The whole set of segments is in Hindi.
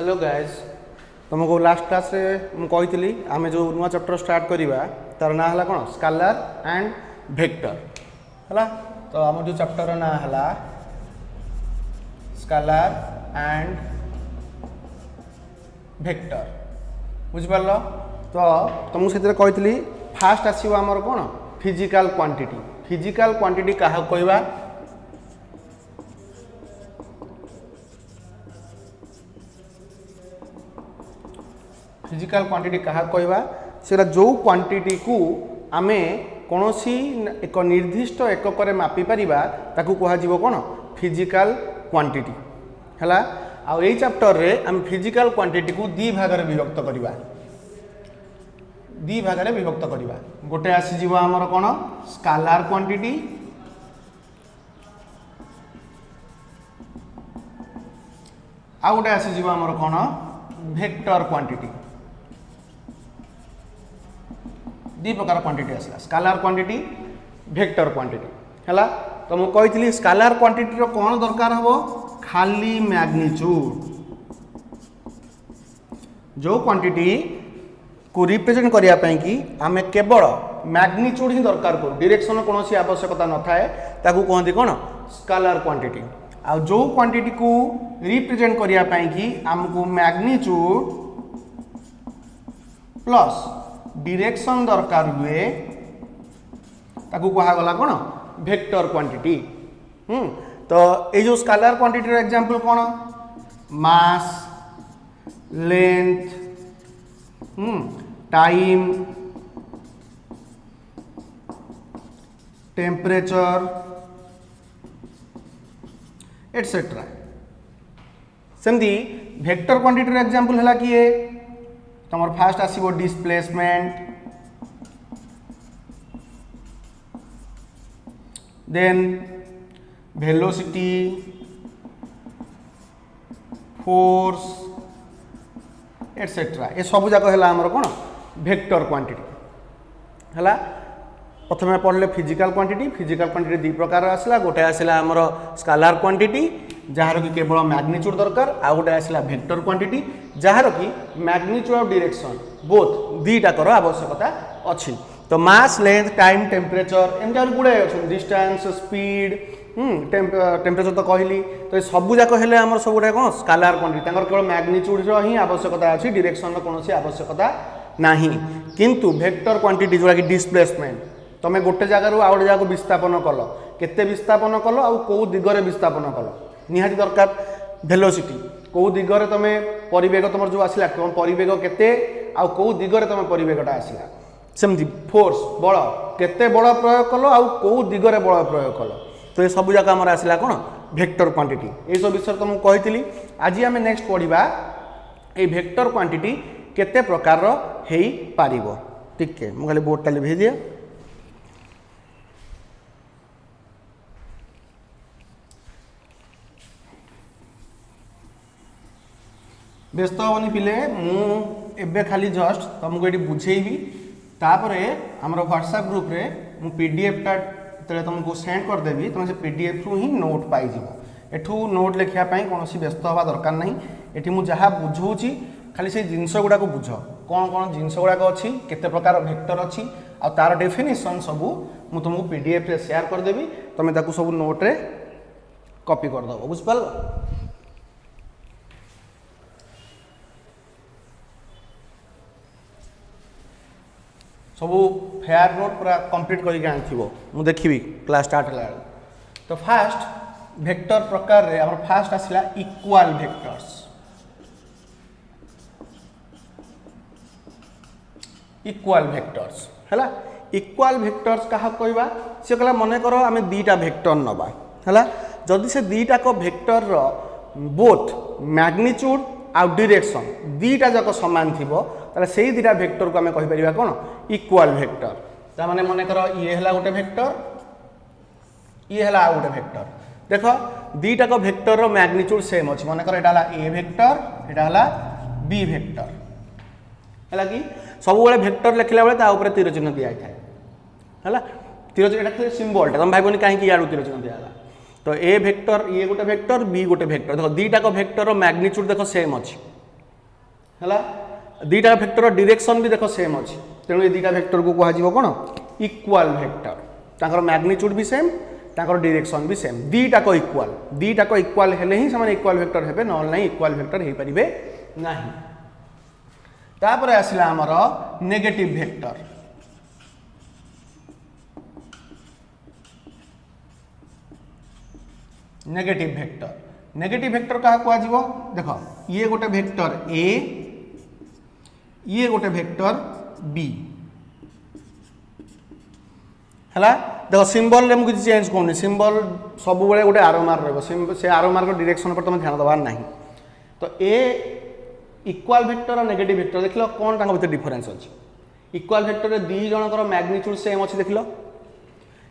हेलो गाइज तुमको लास्ट क्लास रे कही आम जो नुआ चैप्टर स्टार्ट करवा तार ना है कौन स्केलर एंड वेक्टर है। तो आम जो चैप्टर ना है स्केलर एंड वेक्टर बुझिपार। तो तुमको से कही फास्ट आसो आमर कौन फिजिकल क्वांटिटी। फिजिकल क्वांटिटी क्या कहवा फिजिकल क्वांटिटी क्या कहवा से जो क्वांटिटी को आमे कौन सी एक निर्दिष्ट एकक मापी पारिबा ताकू कह कौन फिजिकल क्वांटिटी है। आउ यही चैप्टर रे आम फिजिकल क्वांटिटी को दी भाग में विभक्त करवा गोटे आसीज आमर कौन स्केलर क्वांटिटी आउ गोटे आसीज आमर कौन वेक्टर क्वांटिटी। दी प्रकार क्वांटिटी आसला स्केलर क्वांटिटी वेक्टर क्वांटिटी है। तो मुझे कही स्केलर क्वांटिटी रो कौन दरकार हम खाली मैग्नीट्यूड जो क्वांटिटी को रिप्रेजेंट करने कि आम केवल मैग्नीट्यूड ही दरकार करूँ डायरेक्शन कौन सी आवश्यकता न थाए ताकू कहते कौन स्केलर क्वांटिटी। आ जो क्वांटिटी को रिप्रेजेंट करने कि आमको मैग्नीट्यूड प्लस डायरेक्शन दरकार हुए ताकू कहागला कौन वेक्टर क्वांटिटी। तो ये जो स्केलर क्वांटिटी एग्जांपल कौन mass length time temperature etcetera. सेमती वेक्टर क्वांटिटी एग्जांपल है किए तुम फास्ट आसो displacement then velocity force etcetera ये सब जाक है आमर कौन वेक्टर क्वांटिटी है। प्रथम पढ़ले फिजिकल क्वांटिटी दी प्रकार आसला गोटे आसला आमर स्केलर क्वांटिटी जार कि केवल मैग्नीट्यूड दरकार आ गोटे आसला वेक्टर क्वांटिटी जार कि मैग्नीट्यूड और डायरेक्शन बोथ दीटाकर आवश्यकता अच्छी। तो मास लेंथ टाइम टेम्परेचर एमती और गुड़ाए अच्छे डिस्टेंस स्पीड टेम्परेचर तो कहली। तो ये सब जाक है आम सब गुड़ा कौन स्केलर क्वांटिटी केवल मैग्नीट्यूड ही आवश्यकता अच्छी डायरेक्शन कौन सी आवश्यकता नहीं। किंतु वेक्टर क्वांटिटी जोड़ा कि डिस्प्लेसमेंट तुम गोटे जगार आउ गोटे जगह विस्थापन कल केते विस्थापन कल आ कौ दिगरे विस्थापन कल निहाती दरकार। वेलोसिटी कौ दिगरे तुम परिवेग तुम जो आसला परिवेग केते आ कौ दिगरे तुम परिवेगटा आसला। सेमती फोर्स बल केते बल प्रयोग कल आ कौ दिगरे बल प्रयोग कल। तो ये सब जाक आमर आसला कौन वेक्टर क्वांटिटी ये सब विषय तुमको कही। आज आम नेक्स्ट पढ़ा ये वेक्टर क्वांटिटी केते प्रकार हो पारिबो। ठीक है मुझे बोर्डटा लिभे दिए। व्यस्त हेनी पिले मुझे खाली जस्ट तुमको ये बुझेबी तापर आम व्हाट्सएप ग्रुप रे मु पीडीएफटा जो तुमको सेंड करदेवी तुम से पीडीएफ रु ही नोट पाइज एठू नोट लिखापी कौन व्यस्त हवा दरकार नहीं। ये मुझे बुझाऊँगी खाली से जिनस गुड़ाक बुझ कौन कौन जिनस गुड़ाक अच्छी केते प्रकार वेक्टर अच्छी आ तार डेफिनेशन सबू मुझे तुमको पीडीएफ रे शेयर करदेवी तुम ताकू सब नोट रे कॉपी करदेव बुझिपार। सब फेयर नोट पूरा कंप्लीट करके आनी मु देखी क्लास स्टार्ट है। तो फास्ट वेक्टर प्रकार रे हमर फास्ट आसला इक्वल वेक्टर्स। इक्वल वेक्टर्स है इक्वल वेक्टर्स क्या कहवा सी कहला मन कर आम दीटा वेक्टर नवा है जदि से दीटाक वेक्टर रो बोथ मैग्नीट्यूड आ डायरेक्शन दीटा जाक सामान थी ताले से दीटा वेक्टर को आम कहीपर कौन इक्वल वेक्टर। ताने मन कर ये है गोटे वेक्टर ये है आ गोटे वेक्टर देख दीटाक वेक्टर रो मैग्नीट्यूड सेम अच्छी मन कर यहाँ ए वेक्टर यहाँ बी वेक्टर है कि सब वेक्टर लिखला बेले तीर चिन्ह दिखाई है तीर चिन्ह सिंबलटा तुम भाई कहीं इू तीर चिन्ह दिया। तो ए वेक्टर ये गोटे वेक्टर बी गोटे वेक्टर देखो दीटा को वेक्टर मैग्नीट्यूड देखो सेम अच्छी है दुईटा भेक्टर डायरेक्शन भी देख सेम अच्छी तेणु ये दुईटा भेक्टर को कह कौन इक्वाल भेक्टर तांकर मैग्नीट्यूड भी सेम तांकर डायरेक्शन भी सेम दुईटाक इक्वाल हेले ही से इक्वाल भेक्टर हेबे न नहीं इक्वाल भेक्टर हो पारे नहीं। तापर आसला आमर नेगेटिव भेक्टर नेगेटिव भेक्टर क्या कह देख ये गोटे भेक्टर ए ये गोटे भेक्टर बी है देख सिंबल रे मुझे चेंज करूनी सिंबल सब बेले गोटे आरो मार्क रही से आरो मार्क डायरेक्शन पर तुम ध्यान देवार ना तो ए इक्वाल भेक्टर और नेगेटिव भेक्टर देख कौन तांको भीतर डिफरेंस अच्छी इक्वाल भेक्टर दी जनकर मैग्नीट्यूड सेम अच्छी देख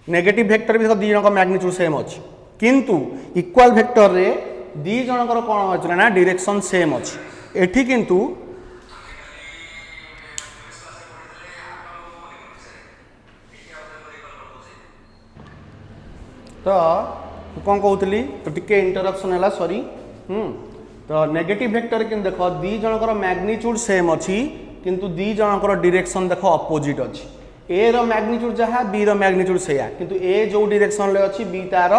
नेगेटिव भेक्टर भी दी जन मैग्नीट्यूड सेम अच्छी किंतु इक्वाल भेक्टर रे दी जनकर कौन अच्छे ना डायरेक्शन सेम अच्छी एठी किंतु तो कौन कहूली तो टिके इंटरप्शन है सॉरी तो नेगेटिव भेक्टर कि देख दी जनकर मैग्नीट्यूड सेम अच्छी किंतु दी जनकर डायरेक्शन देख अपोजिट अच्छी ए रो मैग्नीट्यूड जहाँ बी रो मैग्नीट्यूड सेया किंतु ए जो डायरेक्शन ले अच्छी बी तार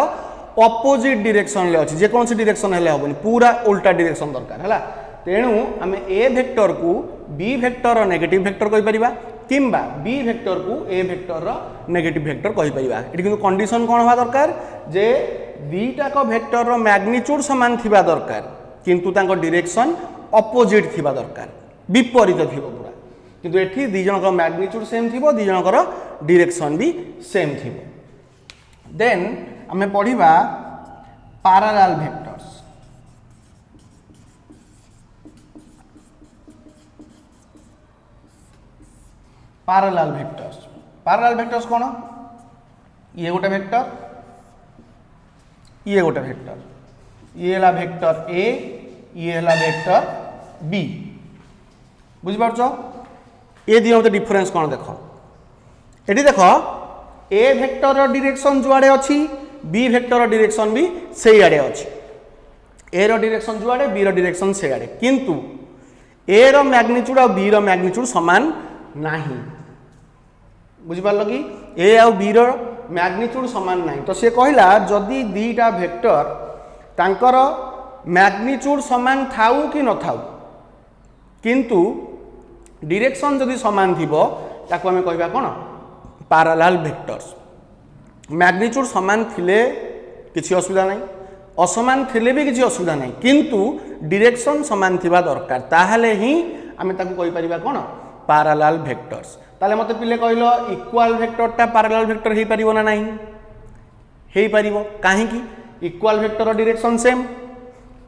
अपोजिट डायरेक्शन ले अच्छी जेकोसी डायरेक्शन हेले हेनी पूरा उल्टा डायरेक्शन दरकार है तेणु आम ए भेक्टर को बी भेक्टर नेगेटिव भेक्टर कहि परिबा किंबा बी भेक्टर को ए भेक्टर नेगेटिव भेक्टर कहि परिबा एटी किंतु कंडीशन कोन होवा दरकार जे दीटाक भेक्टर रो मैग्नीट्यूड समान थिबा दरकार किंतु तांको डायरेक्शन अपोजिट थिबा दरकार विपरीत थिबो पूरा किंतु एठी दी जनकर मैग्नीट्यूड सेम थिबो दी जनकर डायरेक्शन भी सेम थिबो। देन आमे पढिबा पैरेलल भेक्टर्स पैरेलल भेक्टर्स कौन ये गोटे भेक्टर ये गोटे भेक्टर ये है भेक्टर ए ये है भेक्टर बी बुझिपारछ ये दियो मते डिफरेंस कौन देख एटी देख ए भेक्टर डायरेक्शन जुआड़े अच्छी बी भेक्टर डायरेक्शन भी से आड़े अच्छी ए रो डायरेक्शन जुआड़े बी रो डायरेक्शन से आड़े किंतु ए रो मैग्नीट्यूड और बी रो मैग्नीट्यूड समान नहीं बुझिपार कि ए आउ बी रो मैग्नीट्यूड समान नहीं तो सी कहला जदि दीटा भेक्टर तांकर मैग्नीट्यूड समान थाउ कि न थाउ किंतु डायरेक्शन जदि समान थिबो ताको आमे कहबा कोन पैरेलल भेक्टर्स मैग्नीट्यूड समान थिले किछि असुविधा नहीं असमान थिले भी किछि असुविधा नहीं किंतु डायरेक्शन समान थिबा दरकार ताहाले ही आमे ताको कहि परिबा कोन पैरेलल भेक्टर्स ताले मते पिले कहलो इक्वाल भेक्टरटा पैरेलल भेक्टर हे परिबो ना नहीं हे परिबो काहे कि इक्वाल भेक्टर डायरेक्शन सेम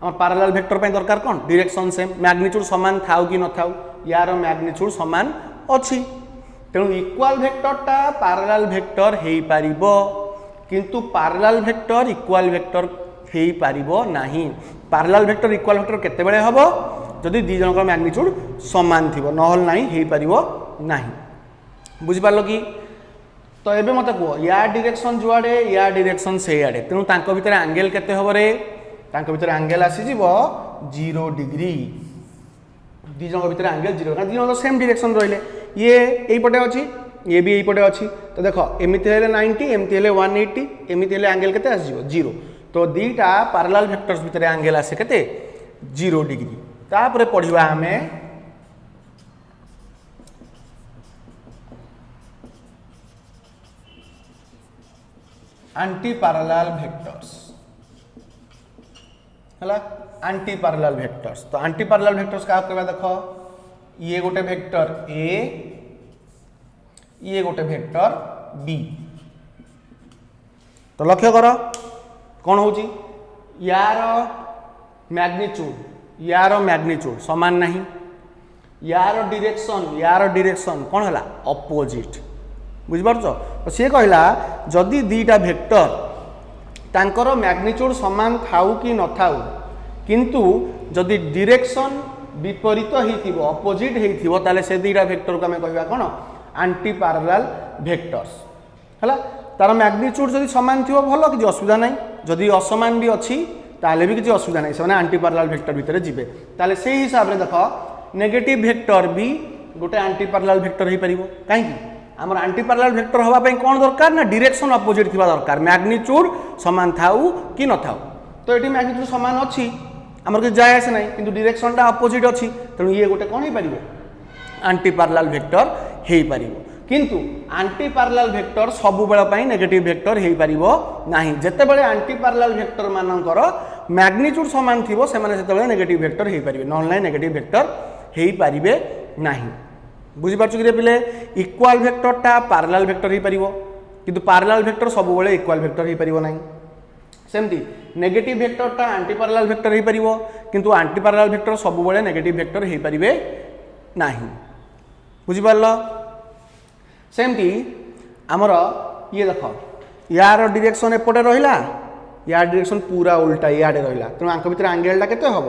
हम पैरेलल भेक्टर पे दरकार कोन डायरेक्शन सेम मैग्नीट्यूड समान थाउ कि न थाउ यार मैग्नीट्यूड समान अछि तेणु इक्वाल भेक्टरटा पैरेलल भेक्टर हे परिबो किंतु पैरेलल भेक्टर इक्वाल भेक्टर हे परिबो नाही पैरेलल भेक्टर इक्वाल भेक्टर केते बेले हबो जदि दी जनकर मैग्नीट्यूड समान थिबो नहल नाही हे परिबो नाही बुझि पारलो कि तो एबे मते को या डायरेक्शन जुआड़े या डायरेक्शन से आड़े तेणु तांको भितर एंगल केते हबो रे तांको भितर एंगल आसी जीवो 0 डिग्री दी जन भितर एंगल 0 कारण दी जन सेम डायरेक्शन रहिले ये एई पटे अछि ये भी एई पटे अछि तो देखो एमिति हेले 90 एमिति हेले 180 एमिति हेले एंगल केते आसी जीवो 0 तो दीटा पैरेलल भेक्टर्स भितर एंगल आसे केते 0 डिग्री तापरे पढिबा हमें एंटी पैरेलल भेक्टर्स हला एंटी पैरेलल भेक्टर्स तो एंटी पैरेलल भेक्टर्स का कहबा देखो ये गोटे भेक्टर ए ये गोटे भेक्टर बी तो लक्ष्य कर कौन होची यार मैग्नीट्यूड समान नहीं यार डायरेक्शन कौन है अपोजिट बुझिपार तो सी कहला जदि दीटा भेक्टर तांकर मैग्नीट्यूड समान थाउ कि न थाउ किंतु जदि डायरेक्शन विपरीत होइथिबो अपोजिट होइथिबो ताले से दीटा भेक्टर को हमें कहबा कोन एंटी पैरेलल भेक्टर्स हला तार मैग्नीट्यूड जदि समान थिबो भलो कि असुविधा नहीं जदि असमान भी अछि ताले भी किसी असुविधा नहीं से एंटी पैरेलल भेक्टर भितर जिबे ताले से हिसाब रे देखो नेगेटिव भेक्टर भी गोटे आंटी पैरेलल भेक्टर हो पार कहीं आमर आंटी पैरेलल भेक्टर होगापी कौन दरकार ना डायरेक्शन अपोजिट थिबा दरकार मैग्नीट्यूड समान थाऊ कि न थाऊ तो ये मैग्नीट्यूड समान अच्छी आमर किसी जाए आसे ना कि डायरेक्शनटा अपोजिट अच्छी तेणु ये गोटे कौन हो पार आंटी पैरेलल भेक्टर हो पार किंतु आंटी पैरेलल भेक्टर सबु बेल नेगेटिव भेक्टर हो पार ना जिते बड़े आंटी पैरेलल भेक्टर मानकर मैग्नीट्यूड समान थी से नेगेटिव भेक्टर हो पारे नॉन लाइन नेगेटिव भेक्टर हो पारे ना बुझीपार कि पिले इक्वाल भेक्टरटा पैरेलल भेक्टर हो पार किंतु पैरेलल भेक्टर सब बेले इक्वाल भेक्टर हो पार ना सेमती नेगेटिव भेक्टरटा आंटी पैरेलल भेक्टर हो पार किंतु आंटी पैरेलल भेक्टर सब बेले नेगेटिव भेक्टर हो पारे ना बुझीपार सेमती आमर ये देख यार डायरेक्शन एपटे रहा यार डायरेक्शन पूरा उल्टा इे रहा तेणु आंक भितर आंगेलटा केते हम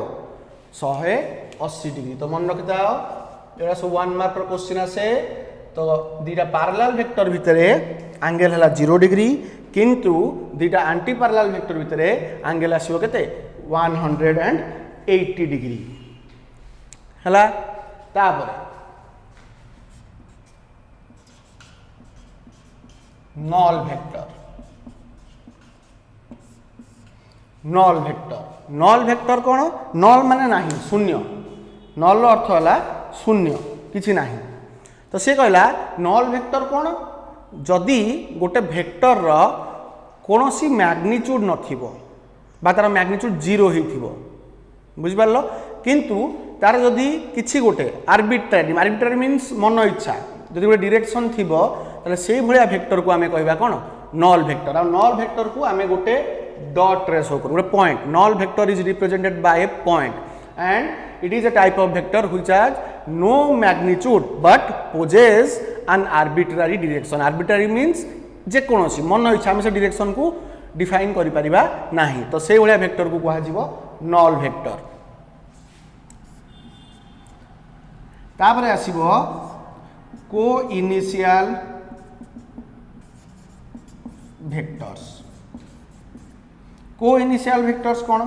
180 डिग्री तो मन रखी था ये सब 1 मार्क क्वेश्चन आसे तो दीटा पैरेलल भेक्टर भितर आंगेल है 0 डिग्री किंतु दीटा आंटी पैरेलल भेक्टर भितर आंगेल आसो केते 180 डिग्री है तापर नल भेक्टर नल भेक्टर कौन नल माने नहीं शून्य नल अर्थ है शून्य किछि नहीं तो सी कहला नल भेक्टर कौन जदि गोटे भेक्टर रो कोनोसी मैग्नीट्यूड नथिबो बा तार मैग्नीट्यूड 0 होइथिबो बुझिपारलो किंतु तार जदि किछि गोटे आर्बिट्रारी मीन्स मन इच्छा जदि गोटे डायरेक्शन थिबो ताले सेही भलिया भेक्टर को आमे कहबा कोन नल भेक्टर आ नल भेक्टर को आमे गोटे डॉट रे शो करू गोटे point null vector is represented by a point and it is a type of vector which has no magnitude but possess an arbitrary direction arbitrary means जे कोनोसी मन इच्छा आमे से डायरेक्शन को डिफाइन करि परिबा नाही तो सेही भलिया भेक्टर को कहा जिवो नल भेक्टर तापरे आसीबो को इनिशियल भेक्टर्स को इनिशियल भेक्टर्स कौन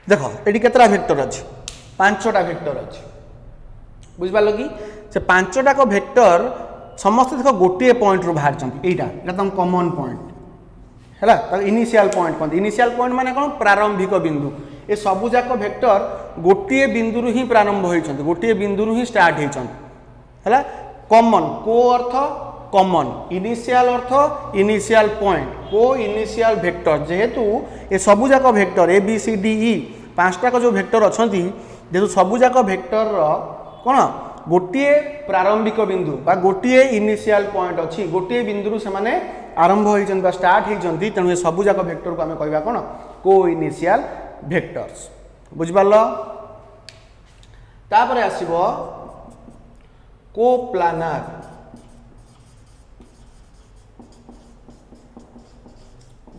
देखो ये केतरा भेक्टर अच्छी 5टा भेक्टर अच्छी बुझिपार कि से 5टा को भेक्टर समस्त देख गोटे पॉइंट रू बाहर यहाँ तुम कॉमन पॉइंट है इनिशियल पॉइंट कहते इनिशियल पॉइंट माने कौन प्रारंभिक बिंदु ये सबुजाक भेक्टर गोटे बिंदु ही प्रारंभ होती गोटे बिंदु ही स्टार्ट होता कॉमन को अर्थ कॉमन इनिशियल अर्थ इनिशियल पॉइंट को इनिशियल भेक्टर जेहेतु ये सबुजाक vector A B C D E 5टा जो भेक्टर अच्छा जेहेतु सबुजाक भेक्टर कौन गोटे प्रारंभिक बिंदु बा गोटे इनिशियल पॉइंट अच्छी गोटे बिंदु से माने आरंभ होती स्टार्ट होती तेणु ये सबुजाक भेक्टर को आम कहवा कौन को इनिशियल भेक्टर्स बुझिपार तापर आसीबो को प्लानार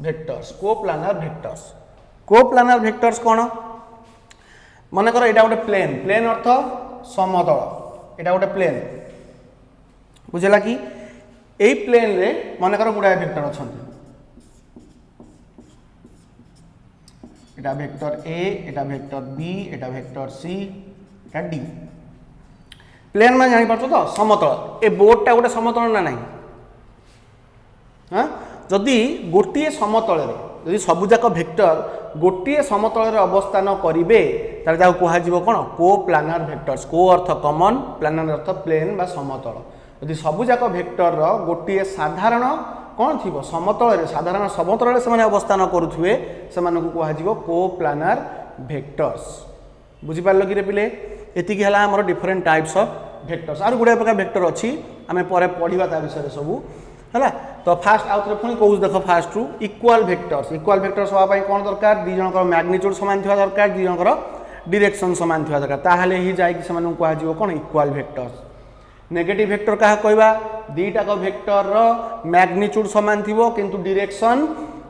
भेक्टर्स को प्लानार भेक्टर्स कौन मन कर यहाँ गोटे प्लेन अर्थ समतल यहाँ गोटे प्लेन बुझेगा कि यही प्लेन रे मन कर गुड़ाए भेक्टर अच्छा यहाँ भेक्टर ए यहाँ भेक्टर बी यहाँ भेक्टर सी यहाँ डी प्लेन मैं जापर तो समतल ए बोर्डटा गोटे समतल ना नहीं हाँ जदि गोटे समतल यदि सबुजाक भेक्टर गोटे समतल अवस्थान करेंगे तार कह कौन को प्लानार भेक्टर्स को अर्थ कॉमन प्लानार अर्थ प्लेन बा समतल यदि सबुजाक भेक्टर गोटे साधारण कौन थी समतल साधारण समतल से अवस्थान करुवे से कह को प्लानार भेक्टर्स बुझिपार कि पिले एतिकी है आमर डिफरेंट टाइप्स ऑफ भेक्टर्स आर गुड़ाए प्रकार भेक्टर अच्छी आम पर पढ़ा ता विषय सबू है तो फास्ट आउ थे पुणी कौन देख फास्ट रू इक्वाल भेक्टर्स हाँपाई कौन दरकार दी जनकर मैग्नीट्यूड सामान थी दरकार दी जनकर डायरेक्शन सामान थी दरकार ताहले ही जाकि से कह कौन इक्वाल भेक्टर्स नेगेटिव भेक्टर क्या कहवा दीटाक भेक्टर मैग्नीट्यूड सामान थी किंतु डायरेक्शन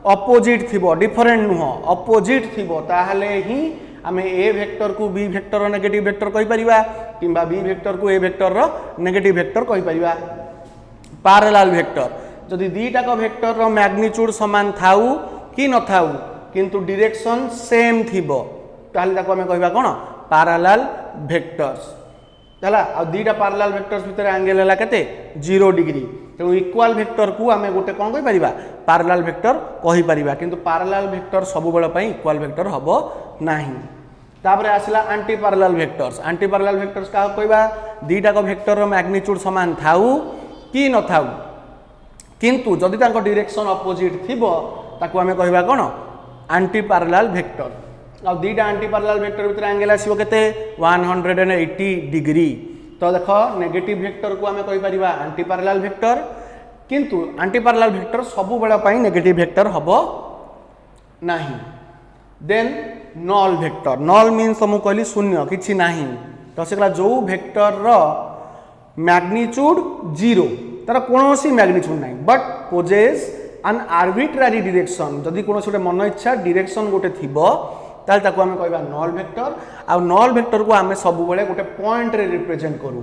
अपोजिट थी डिफरेंट नुह अपोजिट थी ताहले ही आम ए भेक्टर को बी भेक्टर नेगेटिव भेक्टर कहि परिबा किंबा बी भेक्टर को ए भेक्टर रो नेगेटिव भेक्टर कहि परिबा। पैरेलल भेक्टर जदि दीटाक भेक्टर रो मैग्नीट्यूड समान थाउ कि न थाउ किंतु डायरेक्शन सेम थिबो ताहले ताको आमे कहिबा कोन पैरेलल भेक्टर्स हला। आ दीटा पैरेलल भेक्टर्स भितर एंगल हला केते 0 डिग्री तेणु इक्वाल भेक्टर को आमे गोटे कोन कहि परिबा पैरेलल भेक्टर कहि परिबा किंतु पैरेलल भेक्टर सब बेला पई इक्वाल भेक्टर हबो नाही। तापरे आसला anti parallel vectors. Anti parallel vectors का कहबा दीटाक भेक्टर रो मैग्नीट्यूड समान थाउ कि न थाउ किंतु जदि ताको डायरेक्शन अपोजिट थिबो ताको आमे कहबा कोन एंटी पैरेलल भेक्टर। आ दीटा एंटी पैरेलल भेक्टर भितर एंगल आसीबो केते 180 डिग्री। तो देख नेगेटिव भेक्टर को आमे कहि परिबा एंटी पैरेलल भेक्टर किंतु एंटी पैरेलल भेक्टर सब बेला पई नेगेटिव भेक्टर हबो नाही। देन नल भेक्टर नल मीन्स मु कहली शून्य किछि नाही तो सेकला जो भेक्टर रो मैग्नीट्यूड 0 तार कोनोसी मैग्नीट्यूड नाही but possess an arbitrary direction जदि कोनोसी गोटे मन इच्छा डायरेक्शन गोटे थिबो ताल ताको आमे कहबा नल भेक्टर। आ नल भेक्टर को आमे सब बेले गोटे पॉइंट रे रिप्रेजेंट करू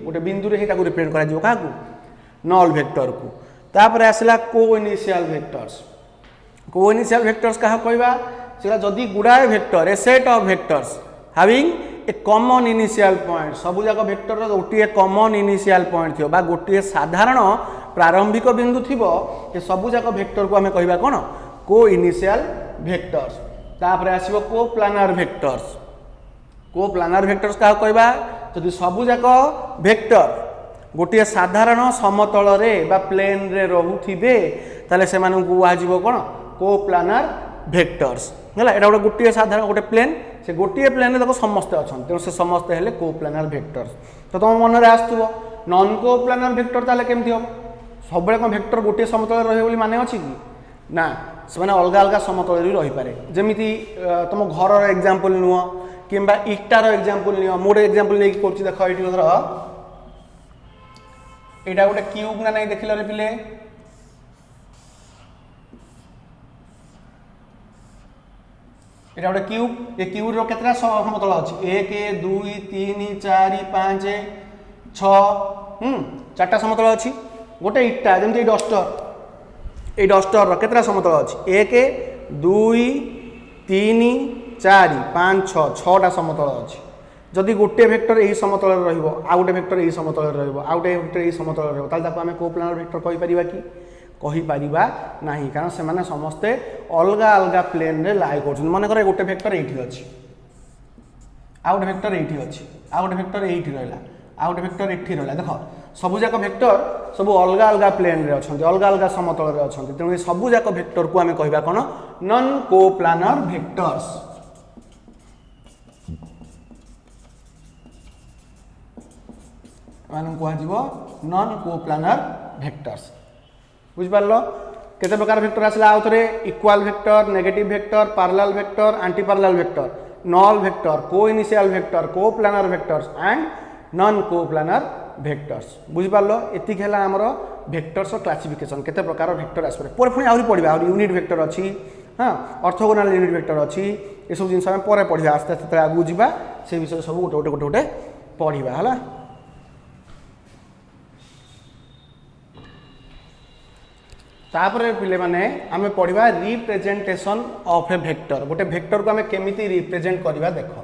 गोटे बिंदु रे ही ताको रिप्रेजेंट करा जिवो काकू नल भेक्टर को। तापर आसला कोइनिशियल भेक्टर्स। कोइनिशियल भेक्टर्स कहा कहबा सेला जदि गुडाए vector a set of vectors having a common initial point सब जाक भेक्टर रो गोटे कॉमन इनिशियल पॉइंट थियो बा गोटे साधारण प्रारंभिक बिंदु थिबो ए सब जाक भेक्टर को आमे कहबा कोन कोइनिशियल भेक्टर्स। तापर आसीबो कोप्लानर भेक्टर्स। कोप्लानर भेक्टर्स का कहबा जदि सब जाक भेक्टर गोटे साधारण समतल रे बा प्लेन रे रहुथिबे ताले से मानु को आजिबो कोन कोप्लानर भेक्टर्स हला। एटा गोटे साधारण गोटे प्लेन से गोटे प्लेन देखो समस्त अछन तेणु से समस्त हेले कोप्लानर भेक्टर्स। तो तुम मन रे आस्तुबो नॉन कोप्लानर भेक्टर ताले केमथि हो सब बेले कोन भेक्टर गोटे समतल रहे बोली माने अछि कि ना से माने अलग अलग समतल रे रहि पारे। जेमिति तुम घर रो एग्जांपल नुओ किंबा इटा रो एग्जांपल नियो मोडे एग्जांपल नै करछि देखो एठी धर एटा गोटे क्यूब ना नै देखिलो रे पिले एटा गोटे क्यूब ए क्यूब रो केतरा समतल अछि 1 2 3 4 5 6 चारटा समतल अछि। गोटे इटा जेमति डस्टर रो केतरा समतल अछि 1 2 3 4 5 6 6टा समतल अछि। जदि गोटे भेक्टर एही समतल रे रहइबो आ गोटे भेक्टर एही समतल रे रहइबो आ गोटे भेक्टर एही समतल रे रहइबो ताल ताको आमे कोप्लानर भेक्टर कहि परिबा कि कहि परिबा नाही कारण से माने समस्ते अलग अलग प्लेन रे लाई करछन। माने करे गोटे भेक्टर एठी अछि आ गोटे भेक्टर एठी अछि आ गोटे भेक्टर एठी रहला आ गोटे भेक्टर एठी रहला देखो सबु जाक भेक्टर सब अलग अलग प्लेन रे अछंती अलग अलग समतल रे अछंती तेणु सबु जाक भेक्टर को आमे कहबा कोन नॉन कोप्लानर भेक्टर्स। मानन को आजिबो नॉन कोप्लानर भेक्टर्स बुझ पारलो केते प्रकार भेक्टर आसला आउथरे equal vector negative vector parallel vector anti parallel vector null vector coinitial vector coplanar vectors and non coplanar vectors बुझ पारलो। एतिक हैला हमरो भेक्टर्स क्लासिफिकेशन केते प्रकार भेक्टर आसपरे पर पुनी आउरी पढिबा आउरी यूनिट भेक्टर अछि हां ऑर्थोगोनल यूनिट भेक्टर अछि ए सब जिंस हम परे पढिबा आस्ते आस्ते आगु जिबा से विषय सब गोटे पढिबा हला। तापर पिले माने आमे पढिबा रिप्रेजेंटेशन ऑफ ए भेक्टर गोटे भेक्टर को आमे केमिति रिप्रेजेंट करबा देखो।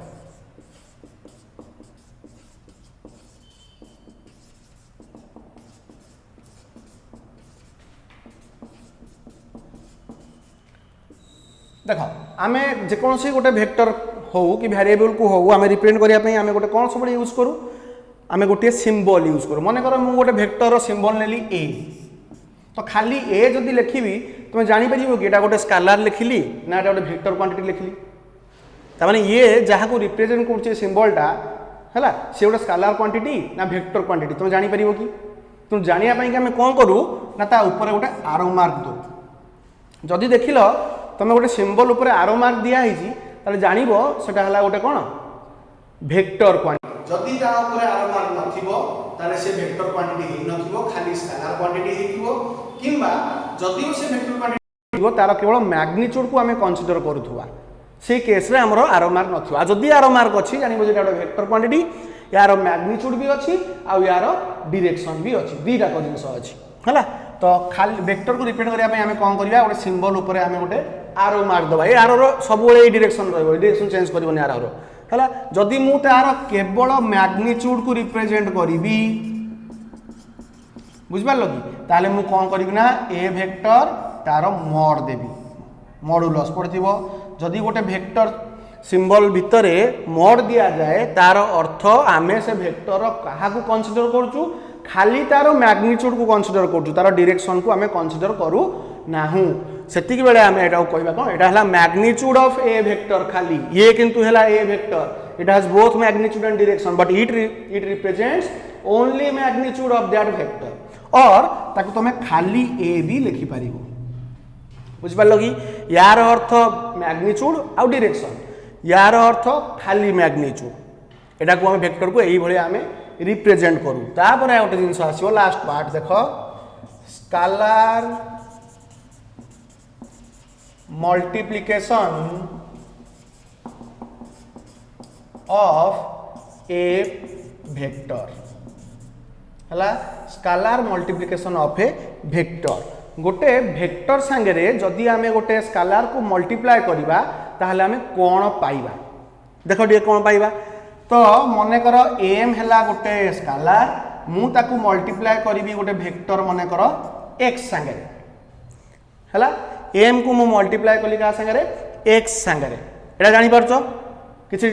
देखो आमे जे कोनसी गोटे भेक्टर हो कि वेरिएबल को हो आमे रिप्रेजेंट करिया पई आमे गोटे कोन सब यूज करू आमे गोटे सिंबल यूज करू। माने करो मु गोटे भेक्टर रो सिंबल नेली ए तो खाली ए जदि लिखिबी तुम जानि परिबो कि एटा गोटे स्केलर लिखिली ना एटा गोटे वेक्टर क्वांटिटी लिखिली त माने ये जहा को रिप्रेजेंट करछे सिंबलटा हैला से गोटे स्केलर क्वांटिटी ना वेक्टर क्वांटिटी तुम जानि परिबो कि तुम जानिया पई कि हम कोन करू ना ता ऊपर गोटे आरो मार्क दो जदि देखिलो तुम गोटे सिंबल ऊपर आरो मार्क दिया हिची ताले जानिबो सेटा हला गोटे कोन वेक्टर क्वांटिटी जदि ता ऊपर आरो मार्क नथिबो ताले से वेक्टर क्वांटिटी हि नथिबो खाली स्केलर क्वांटिटी हिथिबो किंबा जदि से वेक्टर क्वांटिटी हिथिबो तार केवल मैग्नीट्यूड को हमें कंसीडर करूथुवा से केस रे हमर आरो मार्क नथिबो आ जदी आरो मार्क अछि जानिबो जे एटा वेक्टर क्वांटिटी यार मैग्नीट्यूड भी अछि आ यार डायरेक्शन भी अछि दीटा को जिंस अछि हला तो खाली वेक्टर को रिप्रेजेंट करिया पे हमें कोन करिया गोटे सिंबल ऊपर हमें गोटे आरो मार्क दबा ए आरो रो सब बेले ए डायरेक्शन रहबो डायरेक्शन चेंज करबोनी आरो हला जदी मु तार केवल मैग्नीट्यूड को रिप्रेजेंट करिवि बुझबा लगी ताले मु कोन करिवि ना ए वेक्टर तार मॉड देबी मॉडुलस पड़थिबो जदी गोटे वेक्टर सिंबल भितरे मॉड दिया जाए तार अर्थ आमे से वेक्टर कहा को कंसीडर करचु खाली तार मैग्नीट्यूड को कंसीडर करचु तार डायरेक्शन को आमे कंसीडर करू नाहू सेतिक बेले आमे एटा कहबा कोन एटा हला मैग्नीट्यूड ऑफ ए वेक्टर खाली ये किंतु हला a vector it has both magnitude and direction but it represents only magnitude of that vector और ताको तमे खाली ए भी लिखि पारिबो बुझिपाल कि यार अर्थ मैग्नीट्यूड आ डायरेक्शन यार अर्थ खाली मैग्नीट्यूड एटा को हम वेक्टर को एही भली हमें रिप्रेजेंट करू तापर गोटे जिंस आसीबो लास्ट पार्ट देखो scalar multiplication of a vector हला scalar multiplication of a vector गोटे वेक्टर संगे जदि आमे गोटे स्केलर को मल्टीप्लाई करिबा ताहले आमे कोन पाइबा देखो डी कोन पाइबा तो मने कर m हैला गोटे स्केलर मु ताकू मल्टीप्लाई करिवि गोटे वेक्टर मने कर x संगे हैला m को मु मल्टीप्लाई कली का संगे x संगे एटा जानि परछो किछि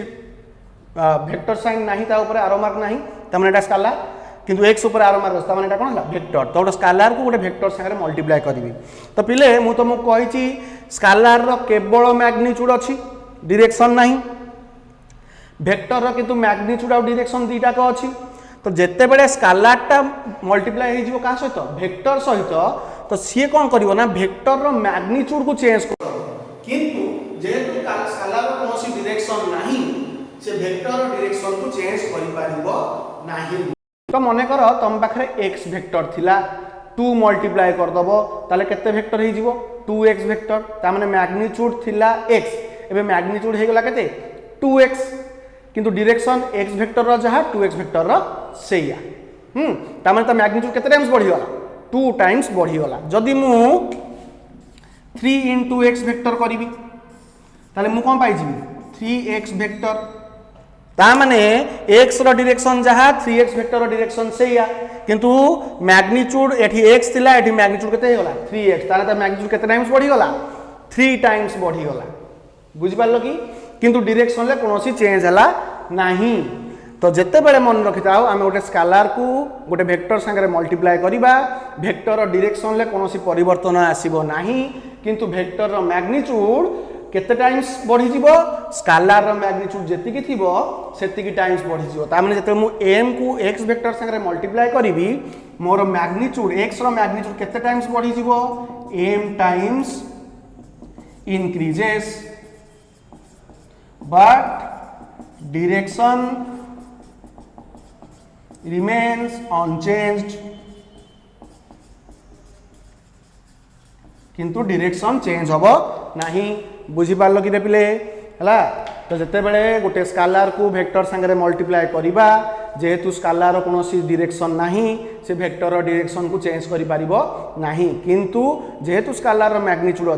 वेक्टर साइन नाही ता ऊपर आरो मार्क नाही त माने एटा स्केलर किंतु x ऊपर आरो मार्क त माने एटा कोन हला वेक्टर तो गोटे स्केलर को गोटे वेक्टर संगे मल्टीप्लाई करिवि तो पिले मु तुमको कहिछि स्केलर रो केवल मैग्नीट्यूड अछि डायरेक्शन नाही वेक्टर रो किंतु मैग्नीट्यूड और डायरेक्शन दीटा को अछि तो जेते बेले स्केलर टा मल्टीप्लाई हे जिवो का सहित वेक्टर सहित तो सी कोन करिवो ना वेक्टर रो मैग्नीट्यूड को चेंज करबो किंतु जेतु स्केलर रो कोनोसी डायरेक्शन नाही से वेक्टर रो डायरेक्शन को चेंज करि पारिबो नाही तो मने कर तम पाखरे x वेक्टर थिला 2 मल्टीप्लाई कर दबो ताले केते वेक्टर हे जिवो 2x वेक्टर ता माने मैग्नीट्यूड थिला x एबे मैग्नीट्यूड हे गेला केते 2x किंतु डायरेक्शन x वेक्टर रो जहा 2x वेक्टर रो सेया ता माने ता मैग्नीट्यूड केते टाइम्स बढ़ी गला 2 टाइम्स बढ़ी गला जदी मु 3 into x वेक्टर करिवि ताले मु कोन पाइ जिवि 3x वेक्टर ता माने x रो डायरेक्शन जहा 3x वेक्टर रो डायरेक्शन सेया किंतु मैग्नीट्यूड एठी x थिला एठी मैग्नीट्यूड केते हे गला 3x ताले ता मैग्नीट्यूड केते टाइम्स बढ़ी गला 3 टाइम्स बढ़ी गला बुझि पारलो कि किंतु डायरेक्शन ले कोनोसी चेंज हला नाही तो जेते बेले मन रखिताओ आमे गोटे स्केलर को गोटे वेक्टर संगे मल्टीप्लाई करिबा वेक्टर रो डायरेक्शन ले कोनोसी परिवर्तन आसीबो नाही किंतु वेक्टर रो मैग्नीट्यूड केते टाइम्स बढ़ी जीवो स्केलर रो मैग्नीट्यूड जेति की थिबो सेति की टाइम्स बढ़ी जीवो ता माने जते मु m को x वेक्टर संगे मल्टीप्लाई करिवि मोर मैग्नीट्यूड x रो मैग्नीट्यूड केते टाइम्स बढ़ी जीवो m times increases but direction remains unchanged किंतु डायरेक्शन चेंज होबो नाही बुझी पारलो कि रे पिले हला तो जते बेले गोटे स्केलर को वेक्टर संगे मल्टीप्लाई करिबा जेहेतु स्केलर रो कोनोसी डायरेक्शन नाही से वेक्टर रो डायरेक्शन को चेंज करि पारिबो नाही किंतु जेहेतु स्केलर रो मैग्नीट्यूड